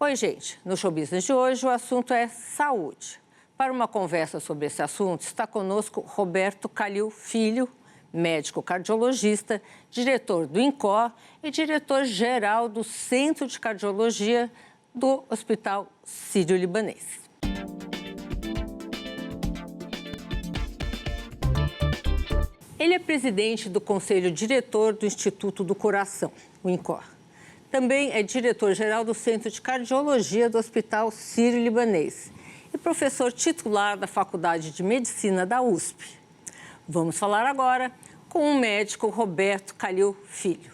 Oi, gente. No Show Business de hoje, o assunto é saúde. Para uma conversa sobre esse assunto, está conosco Roberto Calil Filho, médico cardiologista, diretor do INCOR e diretor-geral do Centro de Cardiologia do Hospital Sírio-Libanês. Ele é presidente do Conselho Diretor do Instituto do Coração, o INCOR. Também é diretor-geral do Centro de Cardiologia do Hospital Sírio-Libanês e professor titular da Faculdade de Medicina da USP. Vamos falar agora com o médico Roberto Calil Filho.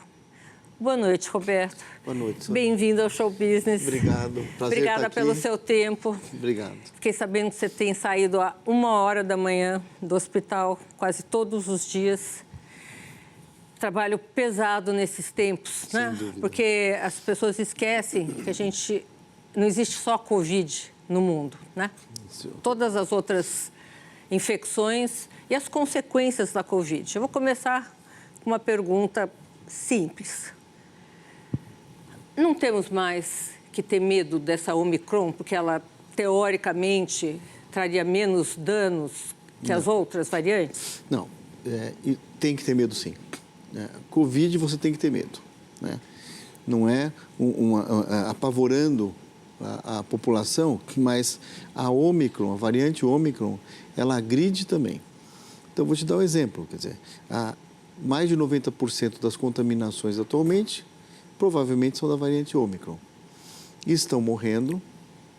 Boa noite, Roberto. Boa noite. Bem-vindo ao Show Business. Obrigado. Prazer Obrigada estar aqui. pelo seu tempo. Obrigado. Fiquei sabendo que você tem saído a 1h da manhã do hospital quase todos os dias. Trabalho pesado nesses tempos, né? Sem dúvida. Porque as pessoas esquecem que não existe só Covid no mundo, né? Isso. Todas as outras infecções e as consequências da Covid. Eu vou começar com uma pergunta simples. Não temos mais que ter medo dessa Omicron, porque ela, teoricamente, traria menos danos que as outras variantes? Não, e tem que ter medo sim. Covid você tem que ter medo, né? Não é apavorando a população, mas a Omicron, a variante Omicron, ela agride também. Então, vou te dar um exemplo, quer dizer, mais de 90% das contaminações atualmente provavelmente são da variante Omicron. E estão morrendo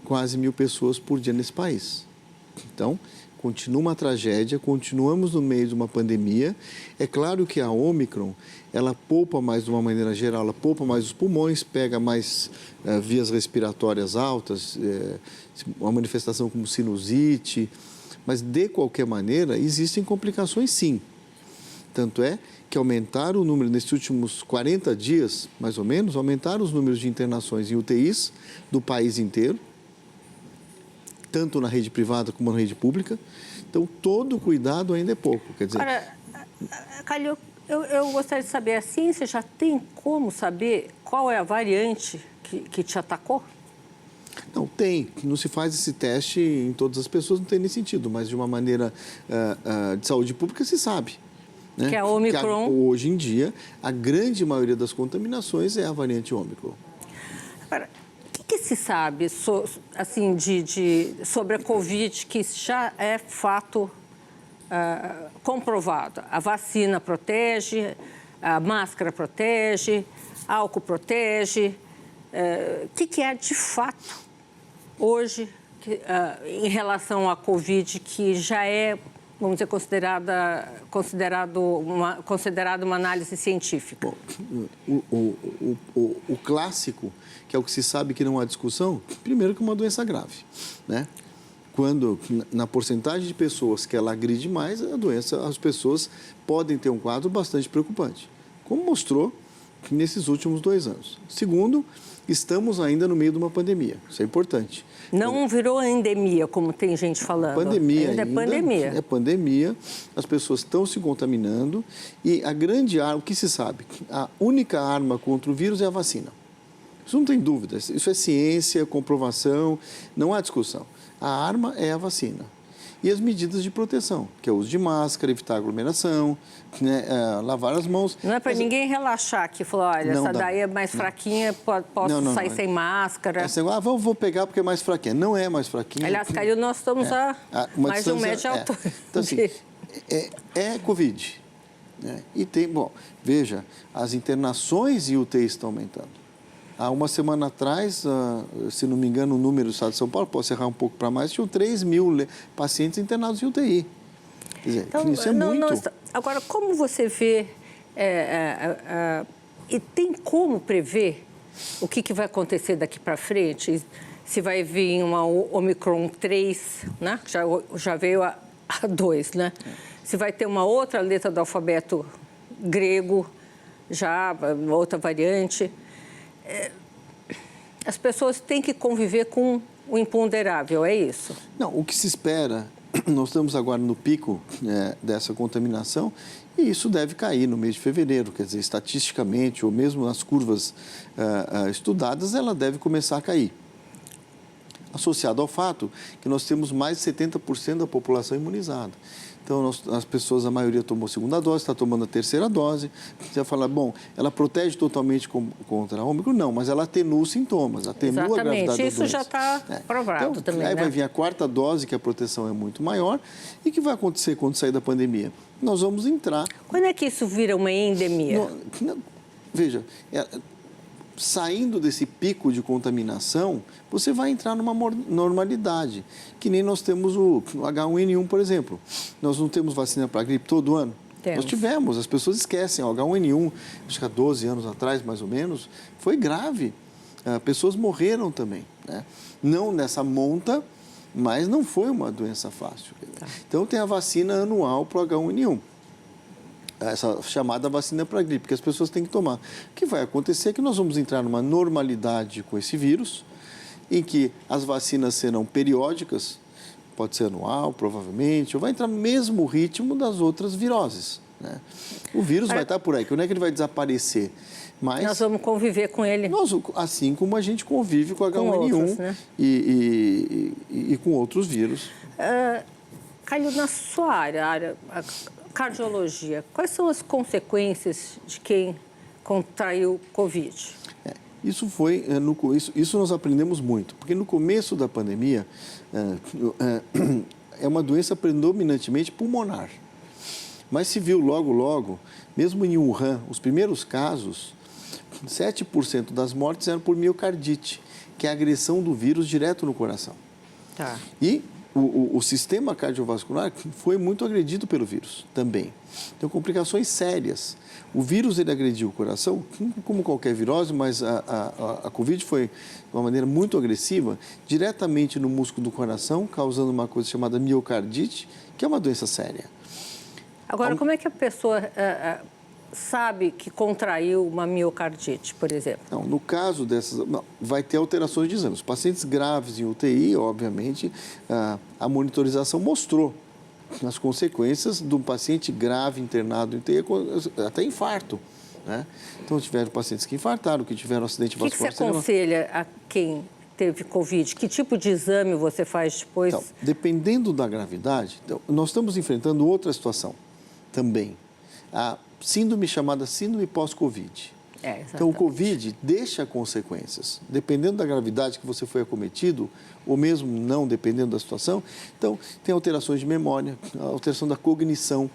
quase 1.000 pessoas por dia nesse país. Então, continua uma tragédia, continuamos no meio de uma pandemia. É claro que a Omicron, ela poupa mais de uma maneira geral, ela poupa mais os pulmões, pega mais vias respiratórias altas, uma manifestação como sinusite, mas de qualquer maneira existem complicações sim. Tanto é que aumentaram o número, nesses últimos 40 dias, mais ou menos, aumentaram os números de internações em UTIs do país inteiro, tanto na rede privada como na rede pública. Então, todo cuidado ainda é pouco. Quer dizer... Agora, Calil, eu gostaria de saber, a ciência já tem como saber qual é a variante que te atacou? Não, tem. Não se faz esse teste em todas as pessoas, não tem nem sentido, mas de uma maneira de saúde pública se sabe. Né? Que a Omicron... Hoje em dia, a grande maioria das contaminações é a variante Omicron. Agora, o que se sabe assim, sobre a Covid, que já é fato comprovado? A vacina protege, a máscara protege, álcool protege. O que é de fato hoje em relação à Covid que já é, vamos dizer, considerado uma análise científica? Bom, o clássico, que é o que se sabe que não há discussão, primeiro que é uma doença grave, né? Quando, na porcentagem de pessoas que ela agride mais, a doença, as pessoas podem ter um quadro bastante preocupante, como mostrou nesses últimos 2 anos. Segundo, estamos ainda no meio de uma pandemia, isso é importante. Não virou endemia, como tem gente falando. Pandemia ainda. É pandemia. É pandemia, as pessoas estão se contaminando e a grande arma, o que se sabe, a única arma contra o vírus é a vacina. Isso não tem dúvida, isso é ciência, comprovação, não há discussão. A arma é a vacina. E as medidas de proteção, que é o uso de máscara, evitar aglomeração, né, lavar as mãos. Não é para ninguém relaxar que falar, olha, essa daí é mais fraquinha, posso sair sem máscara. Assim, vou pegar porque é mais fraquinha. Não é mais fraquinha. Aliás, Calil, nós estamos a mais de 1 metro de altura. Então, assim, é Covid. Né? E tem, bom, veja, as internações em UTI estão aumentando. Há uma semana atrás, se não me engano, o número do estado de São Paulo, posso errar um pouco para mais, tinham 3.000 pacientes internados em UTI. Quer dizer, então, isso é muito. Agora, como você vê, e tem como prever o que vai acontecer daqui para frente? Se vai vir uma Omicron 3, né? Já veio a 2, né? Se vai ter uma outra letra do alfabeto grego, já outra variante. As pessoas têm que conviver com o imponderável, é isso? Não, o que se espera, nós estamos agora no pico dessa contaminação e isso deve cair no mês de fevereiro, quer dizer, estatisticamente ou mesmo nas curvas estudadas, ela deve começar a cair. associado ao fato que nós temos mais de 70% da população imunizada. Então, as pessoas, a maioria tomou a segunda dose, está tomando a terceira dose. Você vai falar, bom, ela protege totalmente contra a Ômicron? Não, mas ela atenua os sintomas, atenua a gravidade da doença. Isso já está provado então, também, aí né? vai vir a quarta dose, que a proteção é muito maior. E o que vai acontecer quando sair da pandemia? Nós vamos entrar... Quando é que isso vira uma endemia? Veja, saindo desse pico de contaminação, você vai entrar numa normalidade, que nem nós temos o H1N1, por exemplo. Nós não temos vacina para gripe todo ano? Temos. Nós tivemos, as pessoas esquecem. O H1N1, acho que há 12 anos atrás, mais ou menos, foi grave. Pessoas morreram também, né? Não nessa monta, mas não foi uma doença fácil. Tá. Então, tem a vacina anual para o H1N1. Essa chamada vacina para gripe, que as pessoas têm que tomar. O que vai acontecer é que nós vamos entrar numa normalidade com esse vírus, em que as vacinas serão periódicas, pode ser anual, provavelmente, ou vai entrar no mesmo ritmo das outras viroses, né? O vírus vai estar por aí, que não é que ele vai desaparecer, mas... Nós vamos conviver com ele. Assim como a gente convive com H1N1 outros, né? e com outros vírus. Calil, na sua área, a cardiologia, quais são as consequências de quem contraiu Covid? Isso nós aprendemos muito, porque no começo da pandemia é uma doença predominantemente pulmonar. Mas se viu logo, mesmo em Wuhan, os primeiros casos, 7% das mortes eram por miocardite, que é a agressão do vírus direto no coração. Tá. E o sistema cardiovascular foi muito agredido pelo vírus também. Então, complicações sérias. O vírus, ele agrediu o coração, como qualquer virose, mas a Covid foi de uma maneira muito agressiva, diretamente no músculo do coração, causando uma coisa chamada miocardite, que é uma doença séria. Agora, como é que a pessoa sabe que contraiu uma miocardite, por exemplo? Não, no caso dessas, vai ter alterações de exame. Os pacientes graves em UTI, obviamente, a monitorização mostrou as consequências de um paciente grave internado em UTI, até infarto, né? Então, tiveram pacientes que infartaram, que tiveram acidente vascular cerebral. O que você aconselha a quem teve Covid? Que tipo de exame você faz depois? Então, dependendo da gravidade, nós estamos enfrentando outra situação também. A síndrome chamada síndrome pós-Covid. Então, o Covid deixa consequências. Dependendo da gravidade que você foi acometido, ou mesmo não, dependendo da situação. Então, tem alterações de memória, alteração da cognição.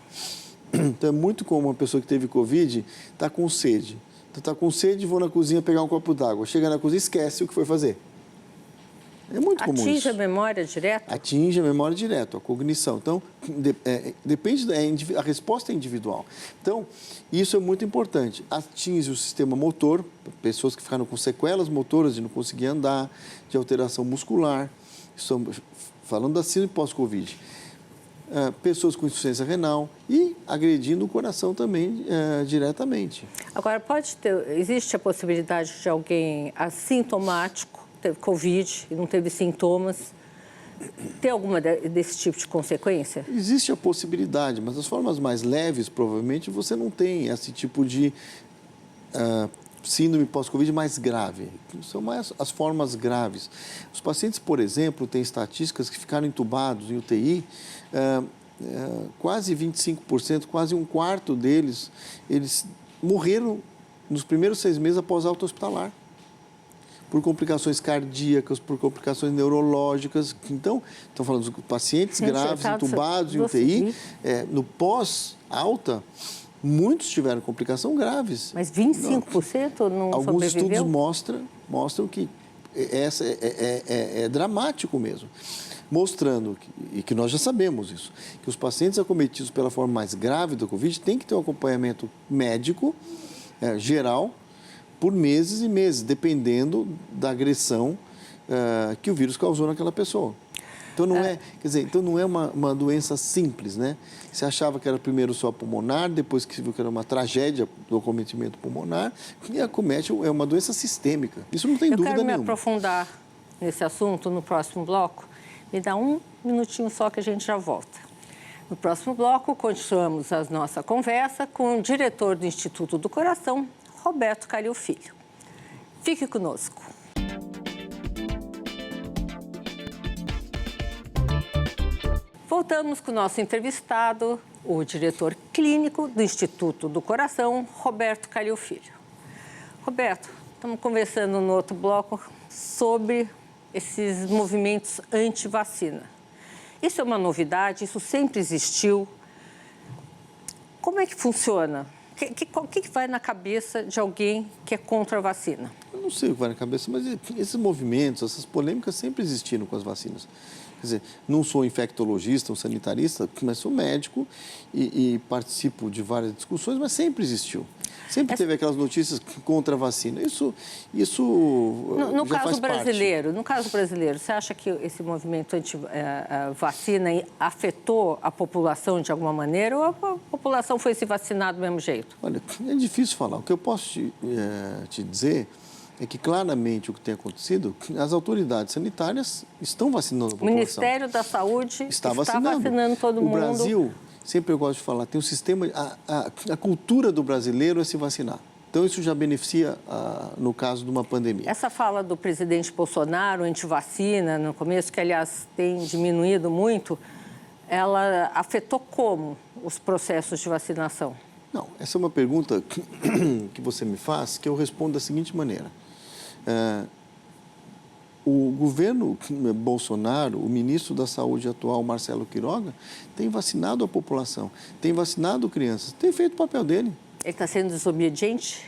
Então, é muito comum uma pessoa que teve Covid estar com sede. Então, está com sede, vou na cozinha pegar um copo d'água. Chega na cozinha, esquece o que foi fazer. É muito comum isso. Atinge a memória direto? Atinge a memória direto, a cognição. Então, depende, a resposta é individual. Então, isso é muito importante. Atinge o sistema motor, pessoas que ficaram com sequelas motoras de não conseguir andar, de alteração muscular. Estamos falando da síndrome pós-Covid. Pessoas com insuficiência renal e agredindo o coração também diretamente. Agora, existe a possibilidade de alguém assintomático, teve Covid e não teve sintomas, ter alguma desse tipo de consequência? Existe a possibilidade, mas as formas mais leves, provavelmente, você não tem esse tipo de síndrome pós-Covid mais grave. São mais as formas graves. Os pacientes, por exemplo, têm estatísticas que ficaram entubados em UTI, quase 25%, quase um quarto deles, eles morreram nos primeiros 6 meses após alta hospitalar, por complicações cardíacas, por complicações neurológicas. Então, estão falando dos pacientes graves, entubados em UTI, no pós-alta, muitos tiveram complicações graves. Mas 25% não Alguns sobreviveu? Estudos mostram que é dramático mesmo, mostrando, e que nós já sabemos isso, que os pacientes acometidos pela forma mais grave da Covid têm que ter um acompanhamento médico geral, por meses e meses, dependendo da agressão que o vírus causou naquela pessoa. Então não é uma doença simples, né? Você achava que era primeiro só pulmonar, depois que se viu que era uma tragédia do acometimento pulmonar, e acomete, é uma doença sistêmica. Isso não tem dúvida nenhuma. Eu quero me aprofundar nesse assunto no próximo bloco. Me dá um minutinho só que a gente já volta. No próximo bloco, continuamos a nossa conversa com o diretor do Instituto do Coração, Roberto Calil Filho. Fique conosco. Voltamos com o nosso entrevistado, o diretor clínico do Instituto do Coração, Roberto Calil Filho. Roberto, estamos conversando no outro bloco sobre esses movimentos anti-vacina. Isso é uma novidade, isso sempre existiu. Como é que funciona? O que vai na cabeça de alguém que é contra a vacina? Eu não sei o que vai na cabeça, mas esses movimentos, essas polêmicas sempre existiram com as vacinas. Quer dizer, não sou infectologista ou sanitarista, mas sou médico e participo de várias discussões, mas sempre existiu. Sempre teve aquelas notícias contra a vacina. Isso no já caso faz brasileiro, parte. No caso brasileiro, você acha que esse movimento anti-vacina afetou a população de alguma maneira ou a população foi se vacinar do mesmo jeito? Olha, é difícil falar. O que eu posso te dizer é que claramente o que tem acontecido, as autoridades sanitárias estão vacinando a população. O Ministério da Saúde está vacinando todo mundo. O Brasil, sempre eu gosto de falar, tem um sistema, a cultura do brasileiro é se vacinar. Então, isso já beneficia, no caso de uma pandemia. Essa fala do presidente Bolsonaro, anti-vacina, no começo, que, aliás, tem diminuído muito, ela afetou como os processos de vacinação? Não, essa é uma pergunta que você me faz, que eu respondo da seguinte maneira. O governo Bolsonaro, o ministro da Saúde atual, Marcelo Queiroga, tem vacinado a população, tem vacinado crianças, tem feito o papel dele. Ele está sendo desobediente?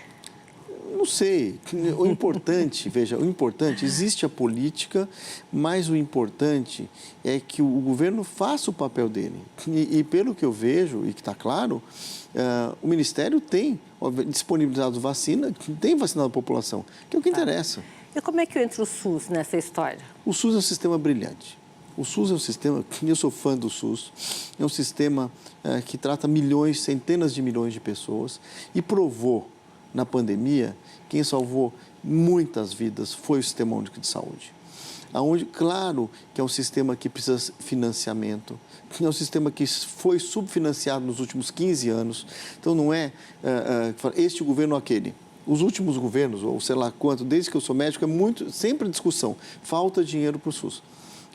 Não sei. O importante, veja, o importante, existe a política, mas o importante é que o governo faça o papel dele. E pelo que eu vejo, e que está claro, o Ministério tem disponibilizado vacina, tem vacinado a população, que é o que interessa. E como é que entra o SUS nessa história? O SUS é um sistema brilhante. O SUS é um sistema, eu sou fã do SUS, é um sistema que trata milhões, centenas de milhões de pessoas e provou na pandemia, quem salvou muitas vidas foi o Sistema Único de Saúde. Aonde, claro, que é um sistema que precisa de financiamento, é um sistema que foi subfinanciado nos últimos 15 anos. Então, não é este governo ou aquele. Os últimos governos, ou sei lá quanto, desde que eu sou médico, sempre a discussão, falta dinheiro para o SUS.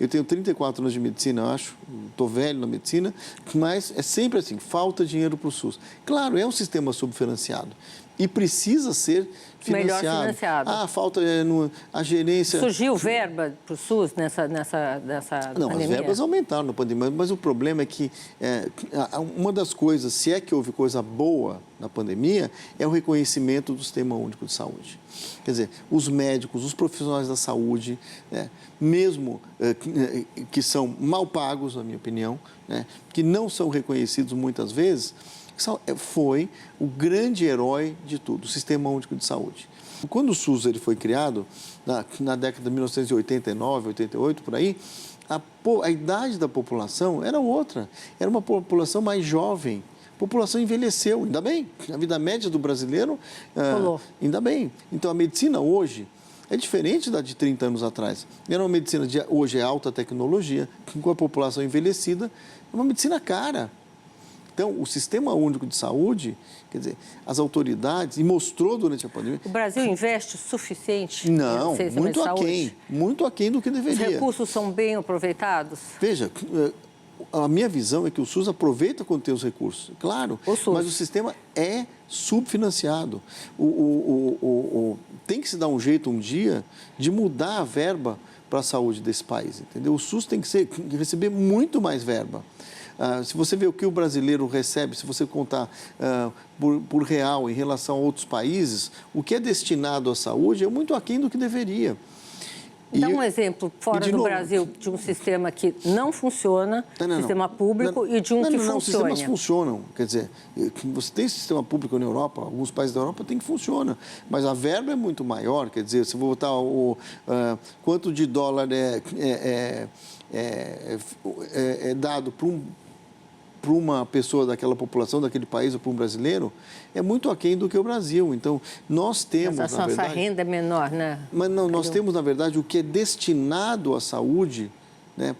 Eu tenho 34 anos de medicina, eu acho, estou velho na medicina, mas é sempre assim, falta dinheiro para o SUS. Claro, é um sistema subfinanciado e precisa ser financiado. Melhor financiado. Falta a gerência... Surgiu verba para o SUS nessa Não, pandemia? as verbas aumentaram na pandemia, mas o problema é que uma das coisas, se é que houve coisa boa na pandemia, é o reconhecimento do Sistema Único de Saúde. Quer dizer, os médicos, os profissionais da saúde, mesmo que são mal pagos, na minha opinião, que não são reconhecidos muitas vezes, foi o grande herói de tudo, o Sistema Único de Saúde. Quando o SUS foi criado, na década de 1989, 88, por aí, a idade da população era outra, era uma população mais jovem. A população envelheceu, ainda bem. A vida média do brasileiro, ainda bem. Então, a medicina hoje é diferente da de 30 anos atrás. Era uma medicina de hoje é alta tecnologia, com a população envelhecida, é uma medicina cara. Então, o Sistema Único de Saúde, quer dizer, as autoridades, e mostrou durante a pandemia... O Brasil investe o suficiente? Não, muito aquém do que deveria. Os recursos são bem aproveitados? Veja, a minha visão é que o SUS aproveita quando tem os recursos, claro, mas o sistema é subfinanciado. Tem que se dar um jeito um dia de mudar a verba para a saúde desse país, entendeu? O SUS tem que receber muito mais verba. Se você vê o que o brasileiro recebe, se você contar por real em relação a outros países, o que é destinado à saúde é muito aquém do que deveria. Dá um exemplo fora do Brasil de um sistema que não funciona, sistema público, e de um que funciona. Os sistemas funcionam. Quer dizer, você tem sistema público na Europa, alguns países da Europa tem que funcionar, mas a verba é muito maior. Quer dizer, se eu botar quanto de dólar é dado para uma pessoa daquela população, daquele país ou para um brasileiro, é muito aquém do que o Brasil. Então, nós temos, na verdade... Essa renda é menor, né? Mas não, nós temos, na verdade, o que é destinado à saúde,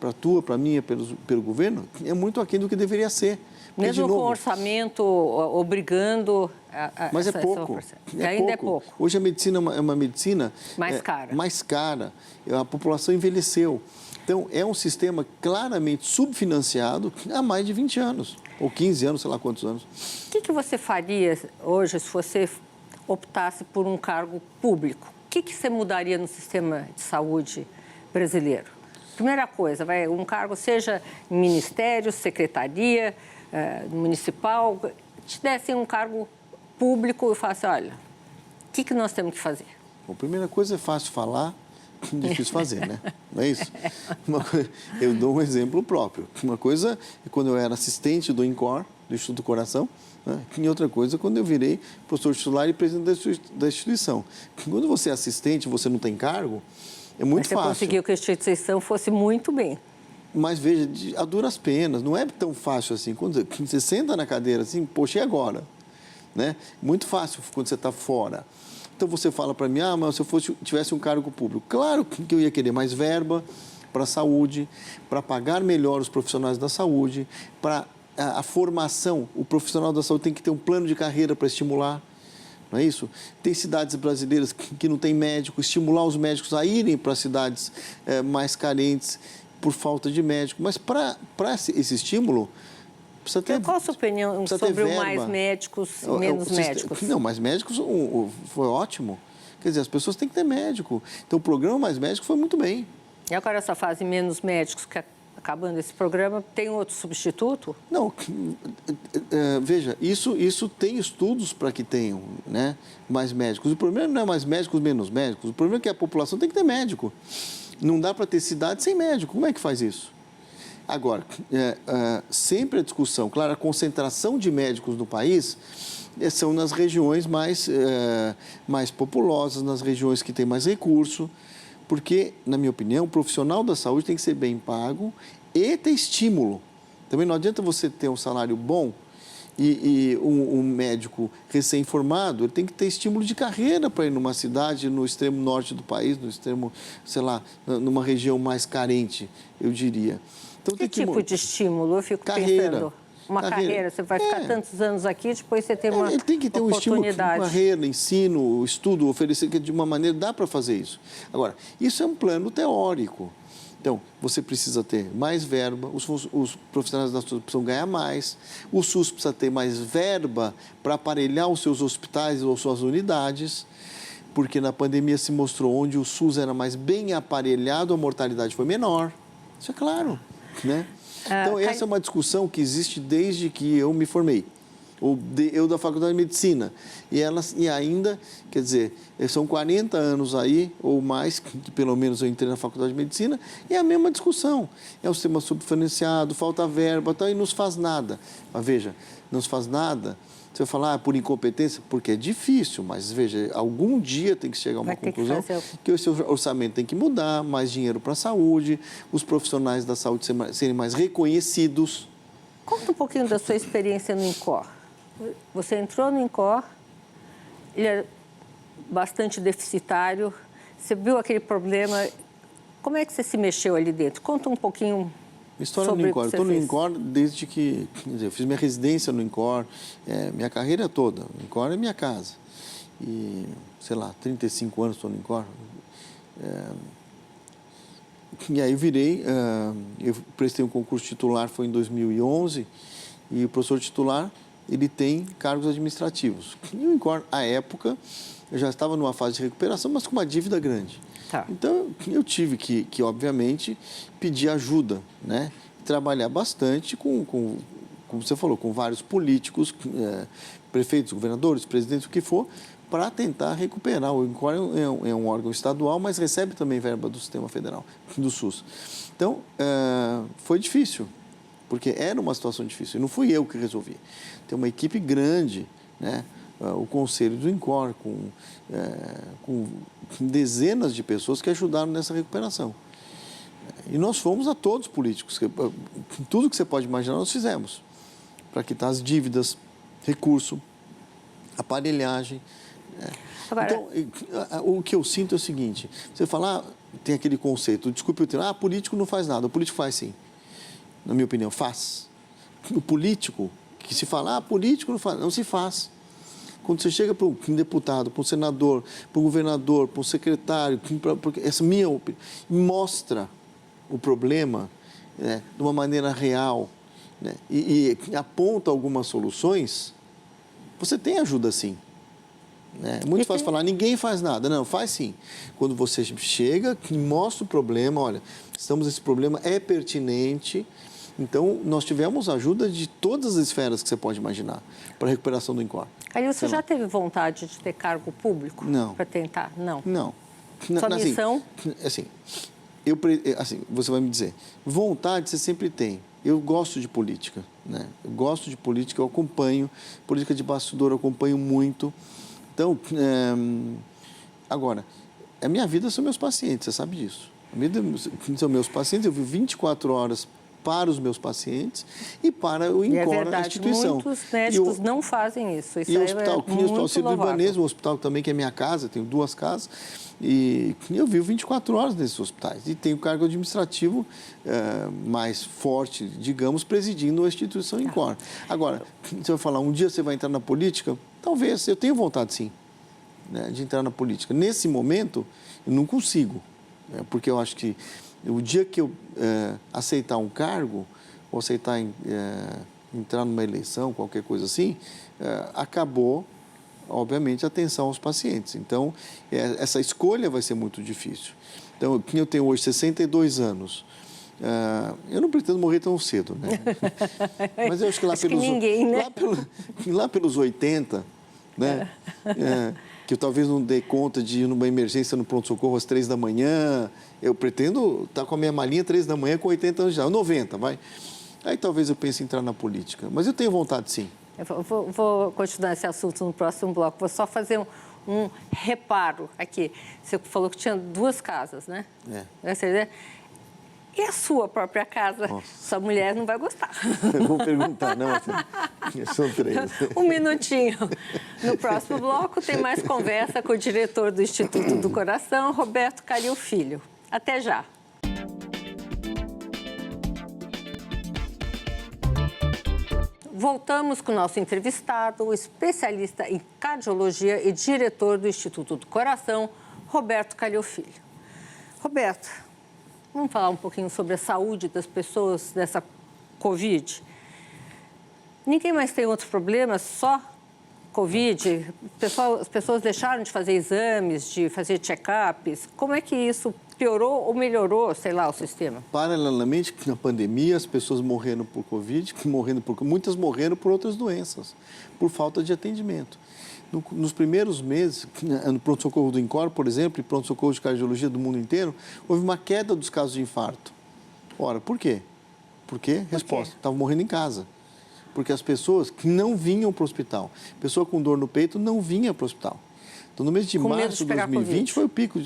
para a tua, para a minha, pelo governo, é muito aquém do que deveria ser. Mesmo com o orçamento obrigando Mas é pouco. Ainda é pouco. Hoje a medicina é uma medicina mais cara. A população envelheceu. Então, é um sistema claramente subfinanciado há mais de 20 anos, ou 15 anos, sei lá quantos anos. O que você faria hoje se você optasse por um cargo público? O que você mudaria no sistema de saúde brasileiro? Primeira coisa, um cargo seja em ministério, secretaria, municipal, te dessem um cargo público e falasse, olha, o que nós temos que fazer? Bom, a primeira coisa é fácil falar, difícil fazer, né? Não é isso? Eu dou um exemplo próprio. Uma coisa é quando eu era assistente do INCOR, do Instituto do Coração, né? E outra coisa quando eu virei professor titular e presidente da instituição. Quando você é assistente, você não tem cargo, é muito fácil. Você conseguiu que a instituição fosse muito bem. Mas veja, a duras penas, não é tão fácil assim. Quando você senta na cadeira assim, poxa, e agora? Né? Muito fácil quando você está fora. Então você fala para mim, mas se eu tivesse um cargo público, claro que eu ia querer mais verba para a saúde, para pagar melhor os profissionais da saúde, para a formação. O profissional da saúde tem que ter um plano de carreira para estimular, não é isso? Tem cidades brasileiras que não tem médico, estimular os médicos a irem para cidades mais carentes por falta de médico. Mas para esse estímulo, precisa ter... Qual a sua opinião sobre o mais médicos e menos médicos? Não, mais médicos foi ótimo. Quer dizer, as pessoas têm que ter médico. Então, o programa Mais Médicos foi muito bem. E agora essa fase menos médicos, que acabando esse programa, tem outro substituto? Não, veja, isso tem estudos para que tenham, né, mais médicos. O problema não é mais médicos, menos médicos. O problema é que a população tem que ter médico. Não dá para ter cidade sem médico. Como é que faz isso? Agora, sempre a discussão, claro, a concentração de médicos no país são nas regiões mais populosas, nas regiões que têm mais recurso, porque, na minha opinião, o profissional da saúde tem que ser bem pago e ter estímulo. Também não adianta você ter um salário bom e um médico recém-formado, ele tem que ter estímulo de carreira para ir numa cidade no extremo norte do país, no extremo, sei lá, numa região mais carente, eu diria. Então, que tipo de estímulo? Eu fico pensando. Uma carreira, você vai ficar tantos anos aqui, depois você tem uma ele tem que ter um estímulo, carreira, ensino, estudo, oferecer de uma maneira, dá para fazer isso. Agora, isso é um plano teórico. Então, você precisa ter mais verba, os profissionais da saúde precisam ganhar mais, o SUS precisa ter mais verba para aparelhar os seus hospitais ou suas unidades, porque na pandemia se mostrou onde o SUS era mais bem aparelhado, a mortalidade foi menor. Isso é claro, né? Então, essa é uma discussão que existe desde que eu me formei, eu da Faculdade de Medicina. E ainda, quer dizer, são 40 anos aí, ou mais, que pelo menos eu entrei na Faculdade de Medicina, e é a mesma discussão. É o sistema subfinanciado, falta verba, e não se faz nada. Mas veja, não se faz nada... Você vai falar por incompetência, porque é difícil, mas veja, algum dia tem que chegar a uma conclusão que o seu orçamento tem que mudar, mais dinheiro para a saúde, os profissionais da saúde serem mais reconhecidos. Conta um pouquinho da sua experiência no INCOR. Você entrou no INCOR, ele é bastante deficitário, você viu aquele problema, como é que você se mexeu ali dentro? Conta um pouquinho... História no INCOR. Eu estou no INCOR desde que... Quer dizer, eu fiz minha residência no INCOR, minha carreira toda. O INCOR é minha casa. E, sei lá, 35 anos estou no INCOR. E aí eu prestei um concurso titular, foi em 2011, e o professor titular, ele tem cargos administrativos. E o INCOR, à época, eu já estava numa fase de recuperação, mas com uma dívida grande. Tá. Então, eu tive que, obviamente, pedir ajuda, né? Trabalhar bastante como você falou, com vários políticos, prefeitos, governadores, presidentes, o que for, para tentar recuperar. O INCOR é um órgão estadual, mas recebe também verba do sistema federal, do SUS. Então, foi difícil, porque era uma situação difícil. E não fui eu que resolvi. Tem uma equipe grande, né? O conselho do INCOR, com dezenas de pessoas que ajudaram nessa recuperação. E nós fomos a todos os políticos. Tudo que você pode imaginar, nós fizemos. Para quitar as dívidas, recurso, aparelhagem. Agora... Então, o que eu sinto é o seguinte, você fala, tem aquele conceito, desculpe o termo, político não faz nada. O político faz sim. Na minha opinião, faz. O político, que se fala, político não faz, não se faz. Quando você chega para um deputado, para um senador, para um governador, para um secretário, porque essa minha opinião, mostra o problema, né, de uma maneira real, né, e aponta algumas soluções, você tem ajuda sim. É muito fácil falar, ninguém faz nada. Não, faz sim. Quando você chega, mostra o problema, olha, esse problema é pertinente. Então, nós tivemos ajuda de todas as esferas que você pode imaginar para a recuperação do INCOR. Calil, você já teve vontade de ter cargo público? Não. Para tentar? Não. Não. Sua missão? Assim, você vai me dizer, vontade você sempre tem. Eu gosto de política, né? Eu gosto de política, eu acompanho. Política de bastidor eu acompanho muito. Então, agora, a minha vida são meus pacientes, você sabe disso. A vida são meus pacientes, eu vivo 24 horas para os meus pacientes e para o INCOR, a instituição. Muitos médicos não fazem isso. Isso e o hospital, é muito o Sírio-Libanês, um hospital também que é minha casa, eu tenho 2 casas, e eu vivo 24 horas nesses hospitais. E tenho cargo administrativo mais forte, digamos, presidindo a instituição INCOR. Agora, você vai falar, um dia você vai entrar na política? Talvez, eu tenho vontade sim, né, de entrar na política. Nesse momento, eu não consigo, né, porque eu acho que o dia que eu aceitar um cargo, ou aceitar entrar numa eleição, qualquer coisa assim, acabou, obviamente, a atenção aos pacientes. Então, essa escolha vai ser muito difícil. Então, eu tenho hoje 62 anos. Eu não pretendo morrer tão cedo, né? Mas eu acho que lá pelos 80, né? Que eu talvez não dê conta de ir numa emergência no pronto-socorro às 3 da manhã. Eu pretendo estar com a minha malinha 3 da manhã com 80 anos já, 90, vai. Aí talvez eu pense em entrar na política. Mas eu tenho vontade, sim. Eu vou continuar esse assunto no próximo bloco. Vou só fazer um reparo aqui. Você falou que tinha 2 casas, né? E a sua própria casa? Nossa. Sua mulher não vai gostar. Eu vou perguntar, não. São 3. Um minutinho. No próximo bloco tem mais conversa com o diretor do Instituto do Coração, Roberto Calil Filho. Até já. Voltamos com o nosso entrevistado, o especialista em cardiologia e diretor do Instituto do Coração, Roberto Calil Filho. Roberto, vamos falar um pouquinho sobre a saúde das pessoas dessa Covid. Ninguém mais tem outros problemas, só Covid? As pessoas deixaram de fazer exames, de fazer check-ups. Como é que isso piorou ou melhorou, sei lá, o sistema? Paralelamente, na pandemia, as pessoas morrendo por Covid, muitas morreram por outras doenças, por falta de atendimento. Nos primeiros meses, no pronto-socorro do INCOR, por exemplo, e pronto-socorro de cardiologia do mundo inteiro, houve uma queda dos casos de infarto. Ora, por quê? Porque, resposta, estavam morrendo em casa. Porque as pessoas que não vinham para o hospital, pessoa com dor no peito não vinha para o hospital. Então, no mês de março de 2020, foi o pico,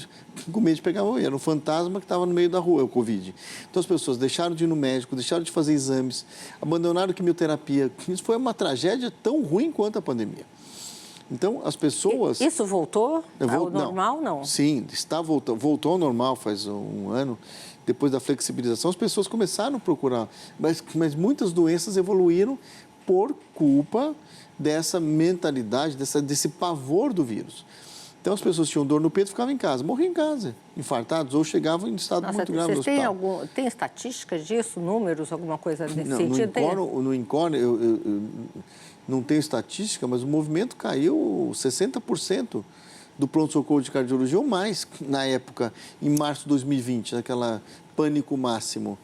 com medo de pegar, era um fantasma que estava no meio da rua, o Covid. Então, as pessoas deixaram de ir no médico, deixaram de fazer exames, abandonaram a quimioterapia. Isso foi uma tragédia tão ruim quanto a pandemia. Então, as pessoas... Isso voltou ao normal, não? Sim, voltou ao normal faz um ano. Depois da flexibilização, as pessoas começaram a procurar. Mas muitas doenças evoluíram por culpa dessa mentalidade, desse pavor do vírus. Então, as pessoas tinham dor no peito e ficavam em casa. Morriam em casa, infartados, ou chegavam em estado muito grave no hospital. Tem estatísticas disso, números, alguma coisa nesse sentido? No INCOR, eu não tenho estatística, mas o movimento caiu 60% do pronto-socorro de cardiologia ou mais na época, em março de 2020, naquela pânico máximo.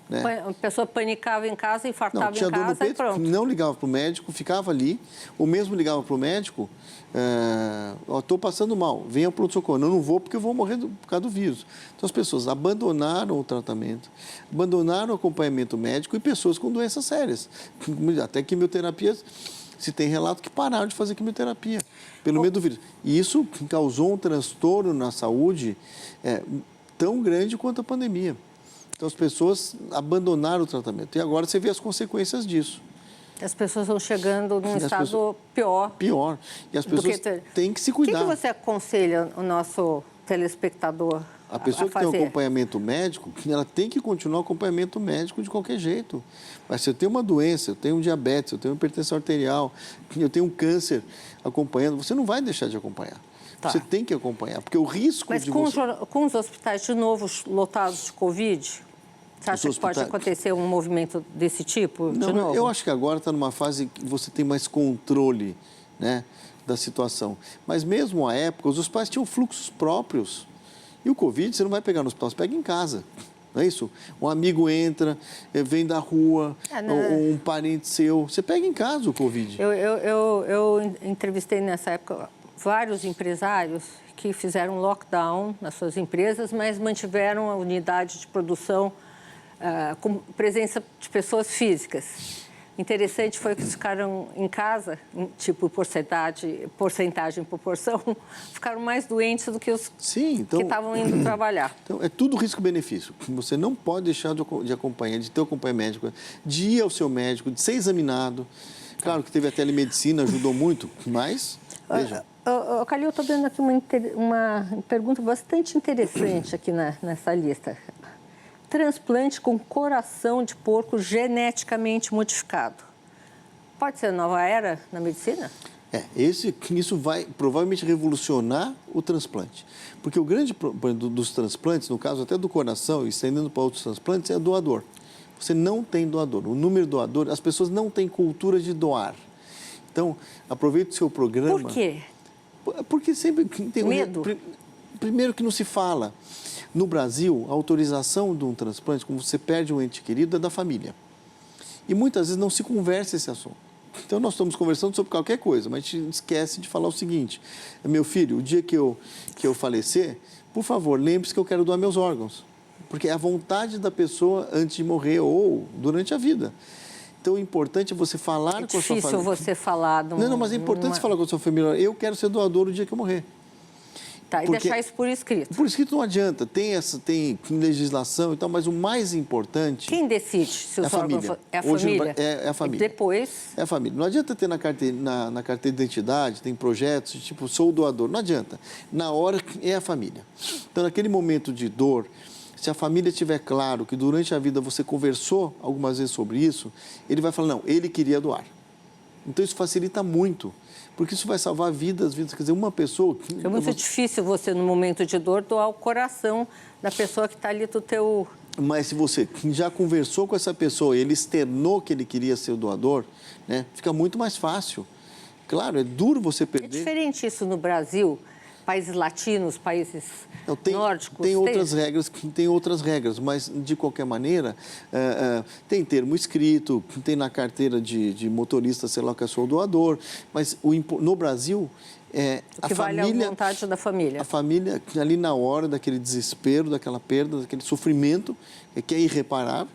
Né? A pessoa panicava em casa, infartava tinha em casa dor no peito, e pronto. Não ligava para o médico, ficava ali, ou mesmo ligava para o médico, estou passando mal, venha ao pronto-socorro. Não vou porque eu vou morrer por causa do vírus. Então, as pessoas abandonaram o tratamento, abandonaram o acompanhamento médico e pessoas com doenças sérias, até quimioterapias. Se tem relato que pararam de fazer quimioterapia pelo medo do vírus. E isso causou um transtorno na saúde tão grande quanto a pandemia. Então, as pessoas abandonaram o tratamento. E agora você vê as consequências disso. As pessoas estão chegando num estado pior. Pior. E as pessoas têm que se cuidar. O que você aconselha o nosso telespectador A pessoa que tem um fazer. acompanhamento médico, ela tem que continuar o acompanhamento médico de qualquer jeito. Mas se eu tenho uma doença, eu tenho um diabetes, eu tenho hipertensão arterial, eu tenho um câncer acompanhando, você não vai deixar de acompanhar. Tá. Você tem que acompanhar, porque o risco Mas de com, você... com os hospitais de novo lotados de Covid, você acha que pode acontecer um movimento desse tipo de Não, novo? eu acho que agora está numa fase que você tem mais controle, né, da situação. Mas mesmo à época, os hospitais tinham fluxos próprios. E o Covid, você não vai pegar no hospital, você pega em casa. Não é isso? Um amigo entra, vem da rua, ou um parente seu. Você pega em casa o Covid. Eu entrevistei nessa época vários empresários que fizeram lockdown nas suas empresas, mas mantiveram a unidade de produção com presença de pessoas físicas. Interessante foi que eles ficaram em casa, tipo porcentagem, proporção, ficaram mais doentes do que os que estavam indo trabalhar. Então, é tudo risco-benefício. Você não pode deixar de acompanhar, de ter o acompanhamento médico, de ir ao seu médico, de ser examinado. Claro que teve a telemedicina, ajudou muito, mas, veja... Calil, eu estou vendo aqui uma pergunta bastante interessante aqui nessa lista. Transplante com coração de porco geneticamente modificado. Pode ser a nova era na medicina? Isso vai provavelmente revolucionar o transplante. Porque o grande problema dos transplantes, no caso até do coração, e estendendo para outros transplantes, é doador. Você não tem doador. O número de doador, as pessoas não têm cultura de doar. Então, aproveite o seu programa... Por quê? Porque sempre tem... Medo? Primeiro que não se fala. No Brasil, a autorização de um transplante, como você perde um ente querido, é da família. E muitas vezes não se conversa esse assunto. Então, nós estamos conversando sobre qualquer coisa, mas a gente esquece de falar o seguinte: meu filho, o dia que eu falecer, por favor, lembre-se que eu quero doar meus órgãos. Porque é a vontade da pessoa antes de morrer ou durante a vida. Então, o importante é você falar com a sua família. É difícil você falar... Não, mas é importante você falar com a sua família. Eu quero ser doador o dia que eu morrer. Tá, e deixar isso por escrito. Por escrito não adianta. Tem legislação e tal, mas o mais importante... Quem decide se os órgãos... É a família? É a família. E depois... É a família. Não adianta ter na carteira de identidade, tem projetos, tipo, sou doador. Não adianta. Na hora é a família. Então, naquele momento de dor, se a família tiver claro que durante a vida você conversou algumas vezes sobre isso, ele vai falar, não, ele queria doar. Então, isso facilita muito. Porque isso vai salvar vidas. Quer dizer, uma pessoa... É muito difícil você, no momento de dor, doar o coração da pessoa que está ali do teu... Mas se você já conversou com essa pessoa e ele externou que ele queria ser o doador, né, fica muito mais fácil. Claro, é duro você perder... É diferente isso no Brasil, países latinos, países nórdicos... Tem outras regras, mas, de qualquer maneira, tem termo escrito, tem na carteira de motorista, sei lá, que é só o doador, mas no Brasil... O que vale a vontade da família. A família, ali na hora daquele desespero, daquela perda, daquele sofrimento, que é irreparável,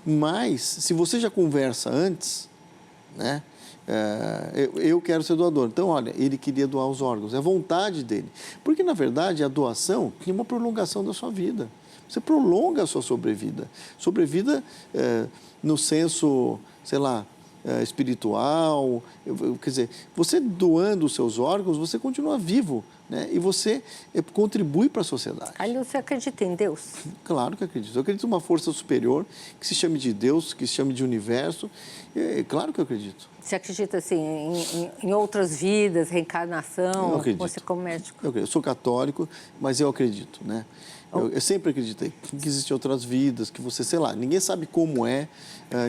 mas, se você já conversa antes, né? Eu quero ser doador. Então, olha, ele queria doar os órgãos. É a vontade dele. Porque, na verdade, a doação é uma prolongação da sua vida. Você prolonga a sua sobrevida. Sobrevida no senso, sei lá, espiritual. Quer dizer, você doando os seus órgãos, você continua vivo, né? E você contribui para a sociedade. Ali você acredita em Deus? Claro que acredito. Eu acredito em uma força superior, que se chame de Deus, que se chame de universo. Claro que eu acredito. Você acredita, assim, em outras vidas, reencarnação? Eu acredito. Você como médico? Eu sou católico, mas eu acredito, né? Eu sempre acreditei que existem outras vidas, que você, sei lá, ninguém sabe como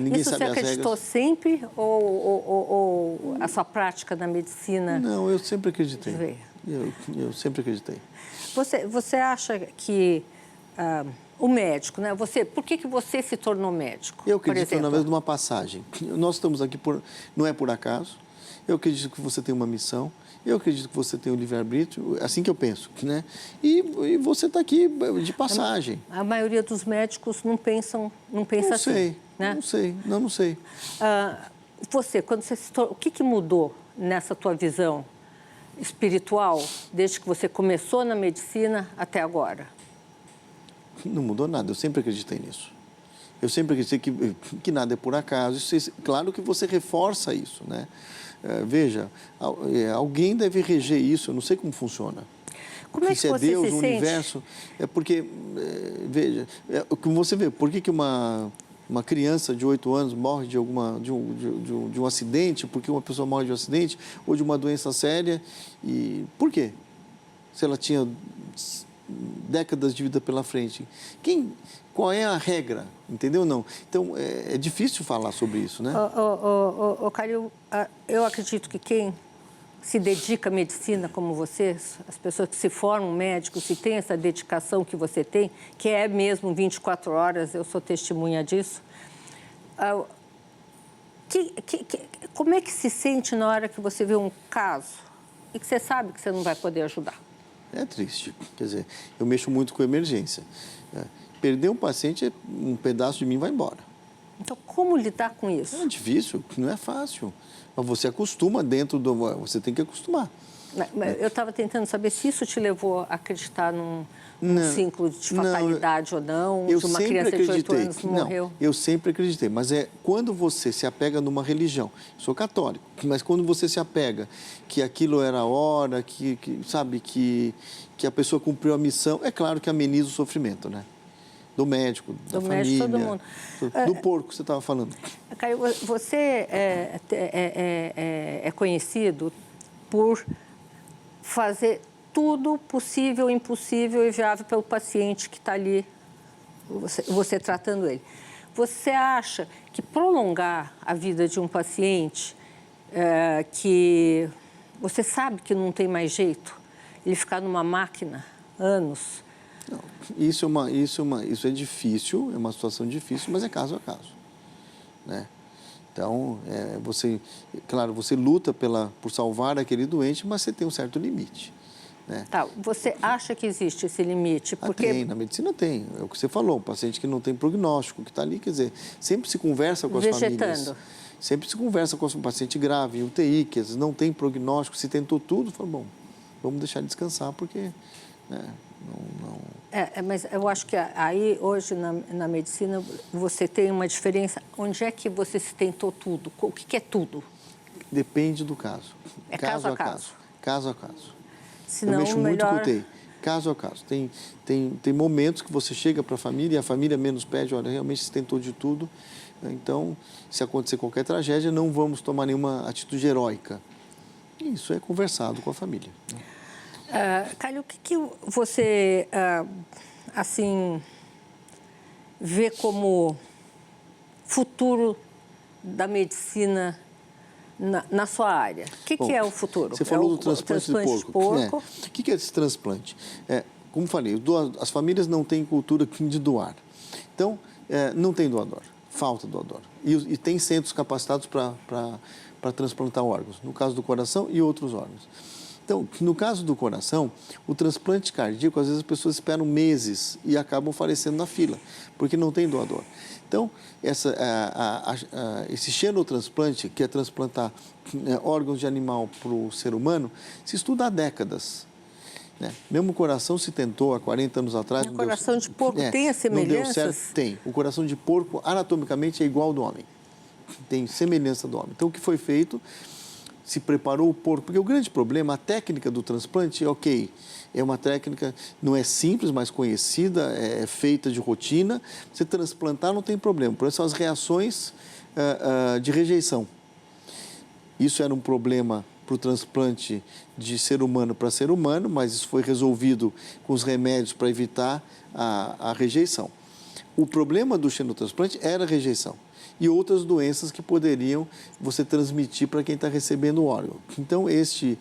ninguém sabe as regras. Isso você acreditou sempre ou a sua prática na medicina? Não, eu sempre acreditei. Eu sempre acreditei. Você acha que o médico, né? Por que você se tornou médico? Eu acredito, na verdade, numa passagem. Nós estamos aqui não é por acaso. Eu acredito que você tem uma missão. Eu acredito que você tem o livre-arbítrio, assim que eu penso, né? E você está aqui de passagem. A maioria dos médicos não pensa assim, né? Não sei. Quando você se tornou, o que mudou nessa tua visão espiritual desde que você começou na medicina até agora? Não mudou nada, eu sempre acreditei nisso. Eu sempre acreditei que nada é por acaso. Claro que você reforça isso, né? Veja, alguém deve reger isso, eu não sei como funciona. Como é que se é você Deus, se o sente? universo. É porque, veja, como você vê, por que uma criança de 8 anos morre de um acidente, por que uma pessoa morre de um acidente ou de uma doença séria? E por quê? Se ela tinha décadas de vida pela frente. Qual é a regra? Entendeu? Não. Então, é difícil falar sobre isso, né? Calil, eu acredito que quem se dedica à medicina como você, as pessoas que se formam médicos, se tem essa dedicação que você tem, que é mesmo 24 horas, eu sou testemunha disso. Como é que se sente na hora que você vê um caso e que você sabe que você não vai poder ajudar? É triste. Quer dizer, eu mexo muito com emergência. Perder um paciente, um pedaço de mim vai embora. Então, como lidar com isso? É difícil, não é fácil. Mas você acostuma você tem que acostumar. Eu estava tentando saber se isso te levou a acreditar num ciclo de fatalidade ou não, eu de uma sempre criança de 8 acreditei. anos que morreu. Eu sempre acreditei, mas é quando você se apega numa religião, sou católico, mas quando você se apega que aquilo era a hora, sabe, que a pessoa cumpriu a missão, é claro que ameniza o sofrimento, né? Do médico, da família, todo mundo. Do porco que você estava falando. Caio, você é conhecido por fazer tudo possível, impossível e viável pelo paciente que está ali, você tratando ele. Você acha que prolongar a vida de um paciente que você sabe que não tem mais jeito, ele ficar numa máquina anos? Não, isso é difícil, é uma situação difícil, mas é caso a caso, né? Então, claro, você luta por salvar aquele doente, mas você tem um certo limite, né? Tá, você acha que existe esse limite? Porque... Tem, na medicina tem. É o que você falou, um paciente que não tem prognóstico, que está ali, quer dizer, sempre se conversa com as famílias. Sempre se conversa com um paciente grave, em UTI, que às vezes não tem prognóstico, se tentou tudo, fala, bom, vamos deixar descansar, porque... né, não... mas eu acho que aí, hoje, na medicina, você tem uma diferença. Onde é que você se tentou tudo? O que é tudo? Depende do caso. É caso a caso? Caso a caso. Senão, eu mexo muito melhor... com UTI. Caso a caso. Tem momentos que você chega para a família e a família menos pede, olha, realmente se tentou de tudo. Então, se acontecer qualquer tragédia, não vamos tomar nenhuma atitude heróica. Isso é conversado com a família. Calil, o que você, assim, vê como futuro da medicina na sua área? O que é o futuro? Você falou do transplante de porco. O que é esse transplante? Como falei, as famílias não têm cultura de doar. Então, não tem doador, falta doador. E tem centros capacitados para transplantar órgãos, no caso do coração e outros órgãos. Então, no caso do coração, o transplante cardíaco, às vezes as pessoas esperam meses e acabam falecendo na fila, porque não tem doador. Então, esse xenotransplante, que é transplantar órgãos de animal para o ser humano, se estuda há décadas. Né? Mesmo o coração se tentou há 40 anos atrás. O coração de porco tem as semelhanças? Não deu certo? Tem. O coração de porco, anatomicamente, é igual ao do homem. Tem semelhança do homem. Então, o que foi feito? Se preparou o porco, porque o grande problema, a técnica do transplante, é uma técnica, não é simples, mas conhecida, é feita de rotina. Você transplantar não tem problema, por isso são as reações de rejeição. Isso era um problema para o transplante de ser humano para ser humano, mas isso foi resolvido com os remédios para evitar a rejeição. O problema do xenotransplante era a rejeição e outras doenças que poderiam você transmitir para quem está recebendo o órgão. Então, esse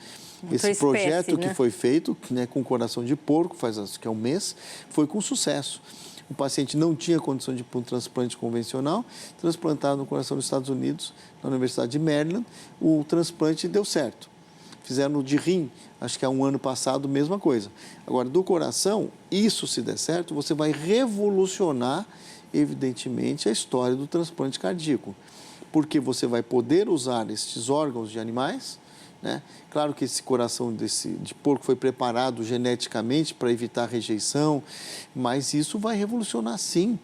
projeto que foi feito, né, com coração de porco, acho que é um mês, foi com sucesso. O paciente não tinha condição de ir para um transplante convencional, transplantado no coração dos Estados Unidos, na Universidade de Maryland, o transplante deu certo. Fizeram de rim, acho que há um ano passado, mesma coisa. Agora, do coração, isso se der certo, você vai revolucionar evidentemente, a história do transplante cardíaco, porque você vai poder usar estes órgãos de animais, né? Claro que esse coração de porco foi preparado geneticamente para evitar rejeição, mas isso vai revolucionar sim,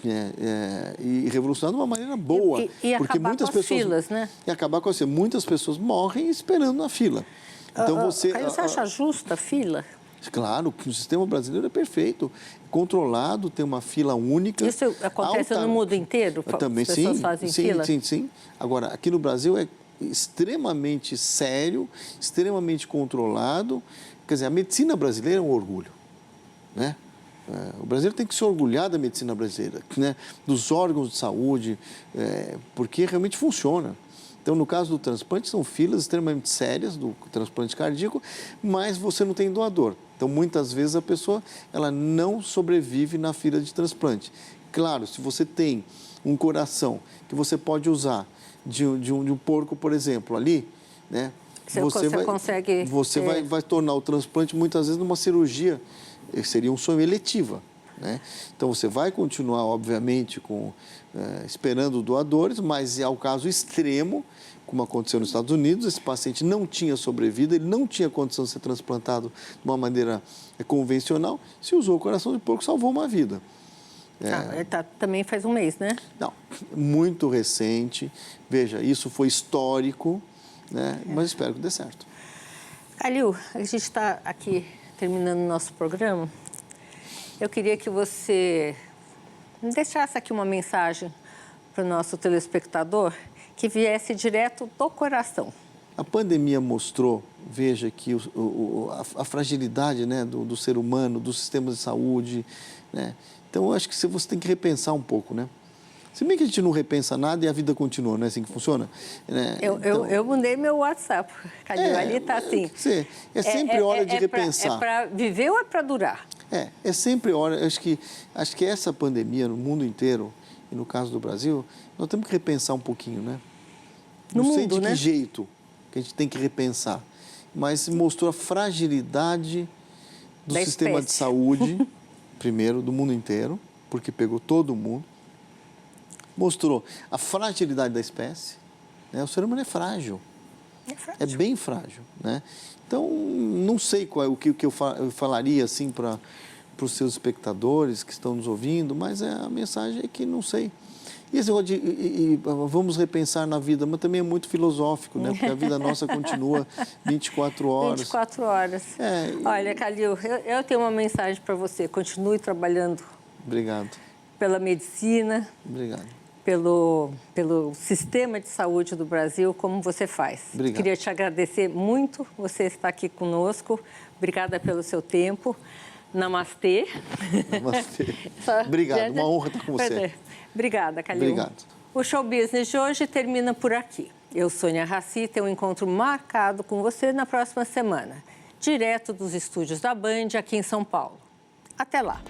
e revolucionar de uma maneira boa. E porque acabar muitas com as filas, né? E acabar com muitas pessoas morrem esperando na fila. Então você acha justa a fila? Claro que o sistema brasileiro é perfeito, controlado, tem uma fila única. Isso acontece no mundo inteiro? Também, as pessoas fazem fila? Sim. Agora, aqui no Brasil é extremamente sério, extremamente controlado. Quer dizer, a medicina brasileira é um orgulho, né? O brasileiro tem que se orgulhar da medicina brasileira, né? Dos órgãos de saúde, porque realmente funciona. Então, no caso do transplante, são filas extremamente sérias do transplante cardíaco, mas você não tem doador. Então, muitas vezes a pessoa ela não sobrevive na fila de transplante. Claro, se você tem um coração que você pode usar de um porco, por exemplo, ali, né? Você vai tornar o transplante muitas vezes numa cirurgia, seria um sonho eletiva, né? Então você vai continuar, obviamente, esperando doadores, mas é o caso extremo, como aconteceu nos Estados Unidos, esse paciente não tinha sobrevivido, ele não tinha condição de ser transplantado de uma maneira convencional, se usou o coração de porco, salvou uma vida. Também faz um mês, né? Não, muito recente. Veja, isso foi histórico, né? Mas espero que dê certo. Calil, a gente está aqui terminando o nosso programa. Eu queria que você deixasse aqui uma mensagem para o nosso telespectador que viesse direto do coração. A pandemia mostrou, veja, que a fragilidade, né, do ser humano, do sistema de saúde, né? Então, eu acho que você tem que repensar um pouco, né? Se bem que a gente não repensa nada e a vida continua, não é assim que funciona? Né? Eu mandei meu WhatsApp, Calil, ali está assim. É sempre hora de repensar. É para viver ou é para durar? É sempre hora. Acho que essa pandemia no mundo inteiro, e no caso do Brasil, nós temos que repensar um pouquinho, né? Não sei de que jeito que a gente tem que repensar, mas mostrou a fragilidade do sistema de saúde, primeiro, do mundo inteiro, porque pegou todo mundo. Mostrou a fragilidade da espécie, né? O ser humano é frágil. É bem frágil, né? Então, não sei o que eu falaria assim para os seus espectadores que estão nos ouvindo, mas a mensagem é que não sei. E esse negócio de vamos repensar na vida, mas também é muito filosófico, né? Porque a vida nossa continua 24 horas. 24 horas. Olha, Calil, eu tenho uma mensagem para você. Continue trabalhando. Obrigado. Pela medicina. Obrigado. Pelo sistema de saúde do Brasil, como você faz. Obrigado. Queria te agradecer muito você estar aqui conosco. Obrigada pelo seu tempo. Namastê. Namastê. Obrigado, uma honra estar com você. Obrigada, Calil. Obrigado. O Show Business de hoje termina por aqui. Eu, Sônia Raci, tenho um encontro marcado com você na próxima semana, direto dos estúdios da Band, aqui em São Paulo. Até lá.